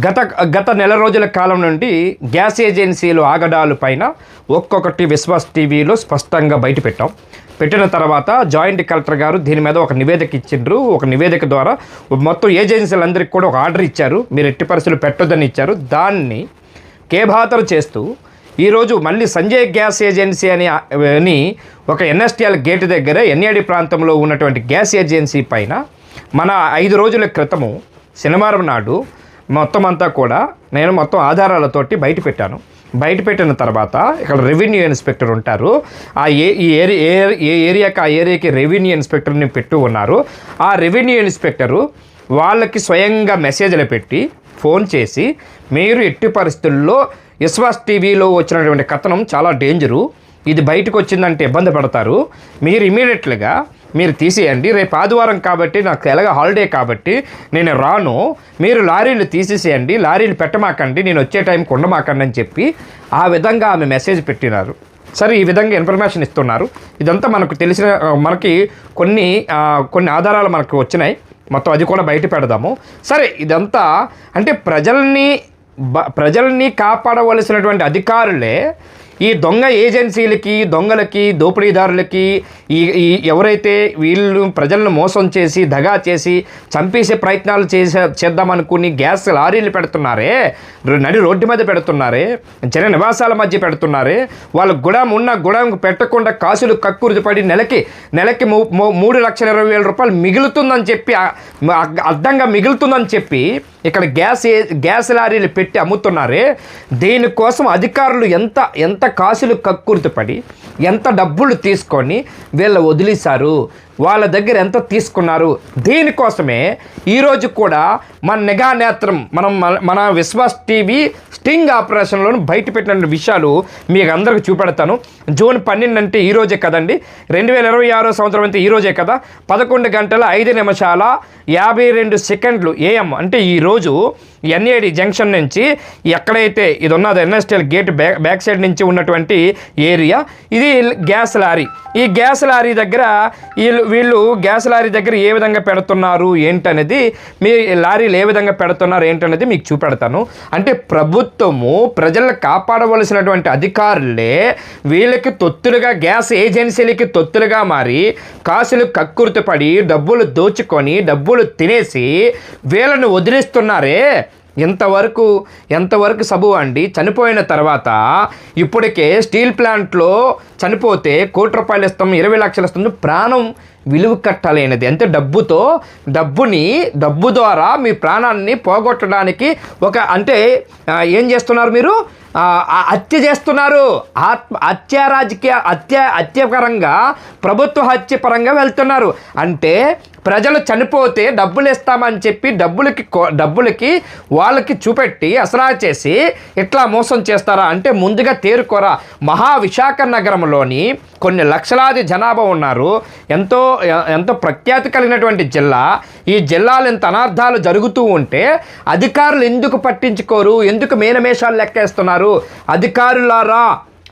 గత గత నెల రోజుల కాలం నుండి గ్యాస్ ఏజెన్సీలు ఆగడాలు పైన ఒక్కొక్కటి విశ్వాస్ టీవీలో స్పష్టంగా బయటపెట్టాం. పెట్టిన తర్వాత జాయింట్ కలెక్టర్ గారు దీని మీద ఒక నివేదిక ఇచ్చిండ్రు. ఒక నివేదిక ద్వారా మొత్తం ఏజెన్సీలందరికీ కూడా ఒక ఆర్డర్ ఇచ్చారు, మీరు ఎట్టి పరిస్థితులు పెట్టొద్దని ఇచ్చారు. దాన్ని కేబాతరు చేస్తూ ఈరోజు మళ్ళీ సంజయ్ గ్యాస్ ఏజెన్సీ అని ఒక ఎన్ఎస్టీఎల్ గేట్ దగ్గర ఎన్ఏడి ప్రాంతంలో ఉన్నటువంటి గ్యాస్ ఏజెన్సీ పైన మన 5 రోజుల క్రితము శనివారం నాడు మొత్తం అంతా కూడా నేను మొత్తం ఆధారాలతోటి బయటపెట్టిన తర్వాత ఇక్కడ రెవెన్యూ ఇన్స్పెక్టర్ ఉంటారు. ఈ ఏరియాకి రెవెన్యూ ఇన్స్పెక్టర్ని పెట్టు ఉన్నారు. ఆ రెవెన్యూ ఇన్స్పెక్టరు వాళ్ళకి స్వయంగా మెసేజ్లు పెట్టి ఫోన్ చేసి, మీరు ఎట్టి పరిస్థితుల్లో విశ్వాస్ టీవీలో వచ్చినటువంటి కథనం చాలా డేంజరు, ఇది బయటకు వచ్చిందంటే ఇబ్బంది పడతారు, మీరు ఇమీడియట్గా మీరు తీసేయండి, రేపు ఆదివారం కాబట్టి నాకు ఎలాగ హాలిడే కాబట్టి నేను రాను, మీరు లారీలు తీసేసేయండి, లారీలు పెట్టమాకండి, నేను వచ్చే టైంకి ఉండమాకండి అని చెప్పి ఆ విధంగా ఆమె మెసేజ్ పెట్టినారు. సరే, ఈ విధంగా ఇన్ఫర్మేషన్ ఇస్తున్నారు. ఇదంతా మనకు తెలిసిన మనకి కొన్ని ఆధారాలు మనకు వచ్చినాయి, మొత్తం అది కూడా బయట పెడదాము. సరే, ఇదంతా అంటే ప్రజల్ని కాపాడవలసినటువంటి అధికారులే ఈ దొంగ ఏజెన్సీలకి, దొంగలకి, దోపిడీదారులకి, ఈ ఎవరైతే వీళ్ళు ప్రజలను మోసం చేసి దగా చేసి చంపేసే ప్రయత్నాలు చేద్దామనుకుని గ్యాస్ లారీలు పెడుతున్నారే, నడి రోడ్డు మీద పెడుతున్నారే, జన నివాసాల మధ్య పెడుతున్నారే, వాళ్ళు గుడాం పెట్టకుండా కాసులు కక్కుర్తిపడి నెలకి 3,20,000 రూపాయలు మిగులుతుందని చెప్పి, అడ్డంగా మిగులుతుందని చెప్పి ఇక్కడ గ్యాస్ లారీలు పెట్టి అమ్ముతున్నారే. దీనికోసం అధికారులు ఎంత కాసులు కక్కుర్తిపడి ఎంత డబ్బులు తీసుకొని వీళ్ళ వదిలేశారు, వాళ్ళ దగ్గర ఎంత తీసుకున్నారు. దీనికోసమే ఈరోజు కూడా మన నిఘా నేత్రం మన విశ్వాస్ టీవీ స్టింగ్ ఆపరేషన్లో బయటపెట్టిన విషయాలు మీకు అందరికి చూపెడతాను. జూన్ 12 అంటే ఈరోజే కదండి, 2026 సంవత్సరం అంటే ఈరోజే కదా, 11:05:52 AM అంటే ఈరోజు ఎన్ఏడి జంక్షన్ నుంచి ఎక్కడైతే ఇది ఉన్నదో ఎన్ఎస్టీఎల్ గేట్ బ్యాక్ సైడ్ నుంచి ఉన్నటువంటి ఏరియా, ఇది గ్యాస్ లారీ. ఈ గ్యాస్ లారీ దగ్గర వీళ్ళు గ్యాస్ లారీ దగ్గర ఏ విధంగా పెడుతున్నారు ఏంటనేది, మీ లారీలు ఏ విధంగా పెడుతున్నారు ఏంటనేది మీకు చూపెడతాను. అంటే ప్రభుత్వము ప్రజలను కాపాడవలసినటువంటి అధికారులే వీళ్ళకి తొత్తులుగా, గ్యాస్ ఏజెన్సీలకి తొత్తులుగా మారి కాసులు కక్కుర్తిపడి డబ్బులు దోచుకొని డబ్బులు తినేసి వీళ్ళని వదిలిస్తున్నారే. ఎంతవరకు సబు అండి. చనిపోయిన తర్వాత ఇప్పటికే స్టీల్ ప్లాంట్లో చనిపోతే ₹1,00,00,000 ఇస్తాం, 20 లక్షలు ఇస్తాం, ప్రాణం విలువ కట్టలేనిది. అంటే డబ్బు ద్వారా మీ ప్రాణాన్ని పోగొట్టడానికి అంటే ఏం చేస్తున్నారు మీరు? హత్య చేస్తున్నారు. హత్యపరంగా, ప్రభుత్వ హత్య పరంగా వెళ్తున్నారు. అంటే ప్రజలు చనిపోతే డబ్బులు ఇస్తామని చెప్పి డబ్బులకి వాళ్ళకి చూపెట్టి అసలా చేసి ఇట్లా మోసం చేస్తారా అంటే ముందుగా తేరుకోరా. విశాఖ నగరంలోని కొన్ని లక్షలాది జనాభా ఉన్నారు, ఎంతో ప్రఖ్యాతి కలిగినటువంటి జిల్లా. ఈ జిల్లాలో ఇంత అనార్థాలు జరుగుతూ ఉంటే అధికారులు ఎందుకు పట్టించుకోరు? ఎందుకు మేనమేషాలు లెక్కేస్తున్నారు? అధికారులారా,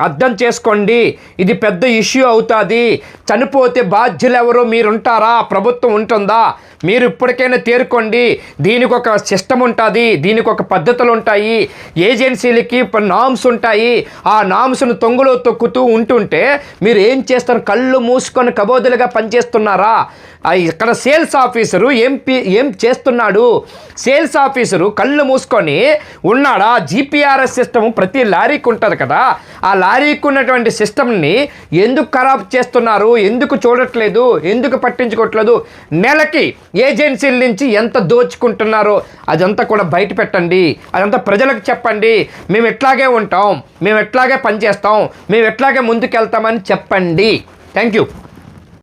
అర్థం చేసుకోండి, ఇది పెద్ద ఇష్యూ అవుతుంది. చనిపోతే బాధ్యులు ఎవరు? మీరుంటారా? ప్రభుత్వం ఉంటుందా? మీరు ఇప్పటికైనా తేరుకోండి. దీనికి ఒక సిస్టమ్ ఉంటుంది, దీనికి ఒక పద్ధతులు ఉంటాయి, ఏజెన్సీలకి నామ్స్ ఉంటాయి. ఆ నామ్స్ను తొంగులో తొక్కుతూ ఉంటుంటే మీరు ఏం చేస్తారు? కళ్ళు మూసుకొని కబోదులుగా పనిచేస్తున్నారా? ఇక్కడ సేల్స్ ఆఫీసరు ఏం చేస్తున్నాడు? సేల్స్ ఆఫీసరు కళ్ళు మూసుకొని ఉన్నాడా? జీపీఆర్ఎస్ సిస్టమ్ ప్రతి లారీకి ఉంటుంది కదా, ఆ లారీకి ఉన్నటువంటి సిస్టమ్ని ఎందుకు ఖరాబ్ చేస్తున్నారు? ఎందుకు చూడట్లేదు? ఎందుకు పట్టించుకోవట్లేదు? నెలకి ఏజెన్సీల నుంచి ఎంత దోచుకుంటున్నారో అదంతా కూడా బయట పెట్టండి, అదంతా ప్రజలకు చెప్పండి. మేము ఎట్లాగే ఉంటాం, మేము ఎట్లాగే పనిచేస్తాం, మేము ఎట్లాగే ముందుకెళ్తామని చెప్పండి. Thank you.